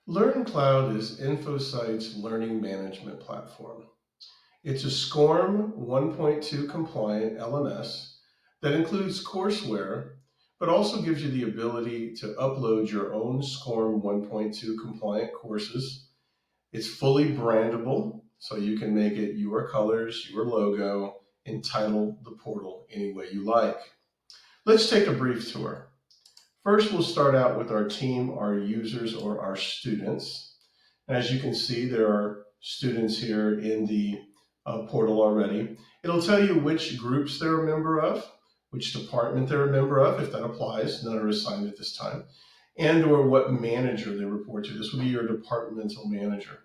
LearnCloud is Infosight's learning management platform. It's a SCORM 1.2 compliant LMS that includes courseware, but also gives you the ability to upload your own SCORM 1.2 compliant courses. It's fully brandable, so you can make it your colors, your logo, and title the portal any way you like. Let's take a brief tour. First, we'll start out with our team, our users, or our students. As you can see, there are students here in the portal already. It'll tell you which groups they're a member of, which department they're a member of, if that applies. None are assigned at this time. And or what manager they report to. This will be your departmental manager.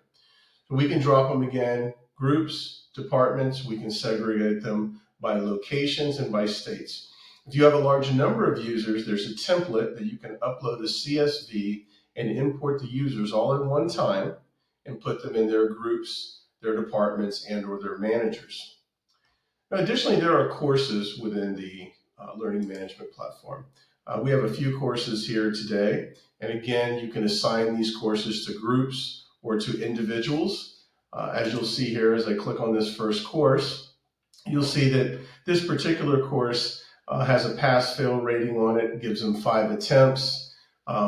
So we can drop them again, groups, departments. We can segregate them by locations and by states. If you have a large number of users, there's a template that you can upload a CSV and import the users all in one time and put them in their groups, their departments, and or their managers. Now, additionally, there are courses within the learning management platform. We have a few courses here today. And again, you can assign these courses to groups or to individuals. As you'll see here, as I click on this first course, you'll see that this particular course has a pass-fail rating on it, gives them 5 attempts.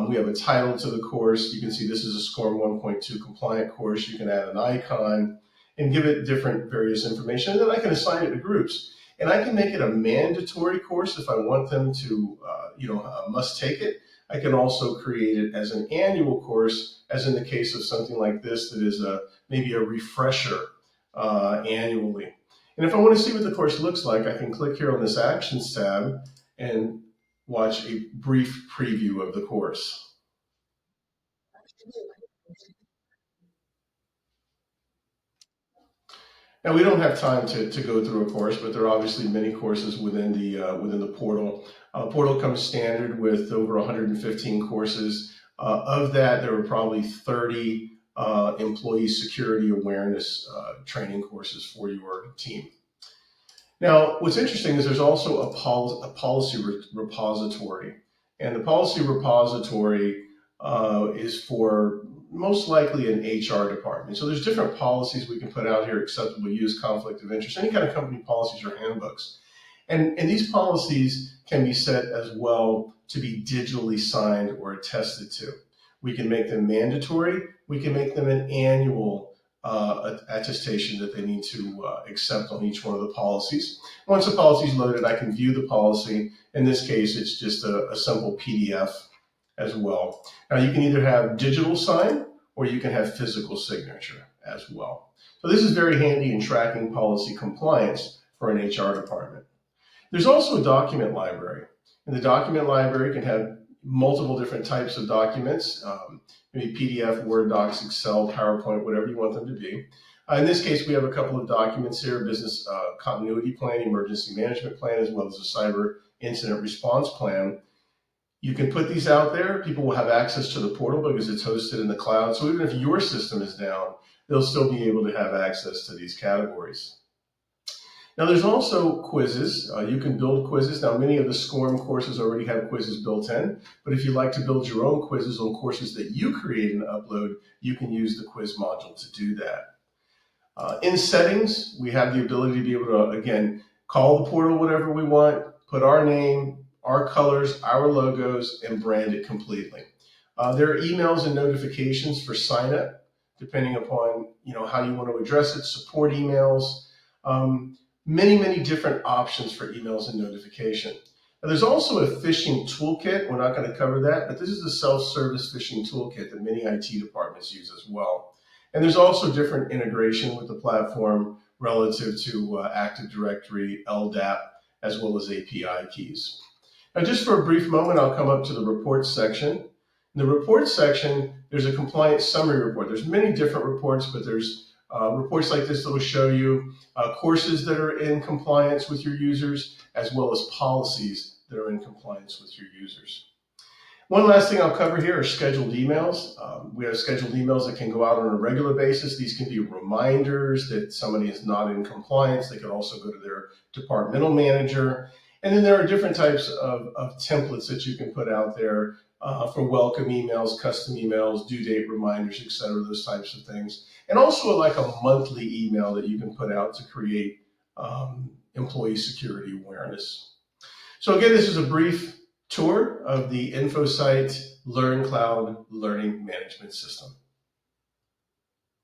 We have a title to the course. You can see this is a SCORM 1.2 compliant course. You can add an icon and give it different various information. And then I can assign it to groups. And I can make it a mandatory course if I want them to, must take it. I can also create it as an annual course, as in the case of something like this that is maybe a refresher annually. And if I want to see what the course looks like, I can click here on this Actions tab and watch a brief preview of the course. Now, we don't have time to go through a course, but there are obviously many courses within the portal. Portal comes standard with over 115 courses. Of that, there are probably 30 employee security awareness training courses for your team. Now, what's interesting is there's also a policy repository. And the policy repository is for most likely an HR department. So there's different policies we can put out here: acceptable use, conflict of interest, any kind of company policies or handbooks. And these policies can be set as well to be digitally signed or attested to. We can make them mandatory. We can make them an annual attestation that they need to accept on each one of the policies. Once the policy is loaded, I can view the policy. In this case, it's just a simple PDF as well. Now, you can either have digital sign or you can have physical signature as well. So this is very handy in tracking policy compliance for an HR department. There's also a document library, and the document library can have multiple different types of documents, maybe PDF, Word docs, Excel, PowerPoint, whatever you want them to be. In this case, we have a couple of documents here: business continuity plan, emergency management plan, as well as a cyber incident response plan. You can put these out there. People will have access to the portal because it's hosted in the cloud. So even if your system is down, they'll still be able to have access to these categories. Now, there's also quizzes. You can build quizzes. Now, many of the SCORM courses already have quizzes built in, but if you like to build your own quizzes on courses that you create and upload, you can use the quiz module to do that. In settings, we have the ability to be able to, again, call the portal whatever we want, put our name, our colors, our logos, and brand it completely. There are emails and notifications for sign up, depending upon how you want to address it, support emails. Many different options for emails and notification. Now, there's also a phishing toolkit. We're not going to cover that, but this is a self-service phishing toolkit that many IT departments use as well. And there's also different integration with the platform relative to Active Directory, LDAP, as well as API keys. Now, just for a brief moment, I'll come up to the reports section. In the reports section, there's a compliance summary report. There's many different reports, but there's reports like this that will show you courses that are in compliance with your users, as well as policies that are in compliance with your users. One last thing I'll cover here are scheduled emails. We have scheduled emails that can go out on a regular basis. These can be reminders that somebody is not in compliance. They can also go to their departmental manager. And then there are different types of templates that you can put out there for welcome emails, custom emails, due date reminders, etc., those types of things. And also like a monthly email that you can put out to create employee security awareness. So again, this is a brief tour of the Infosight LearnCloud learning management system.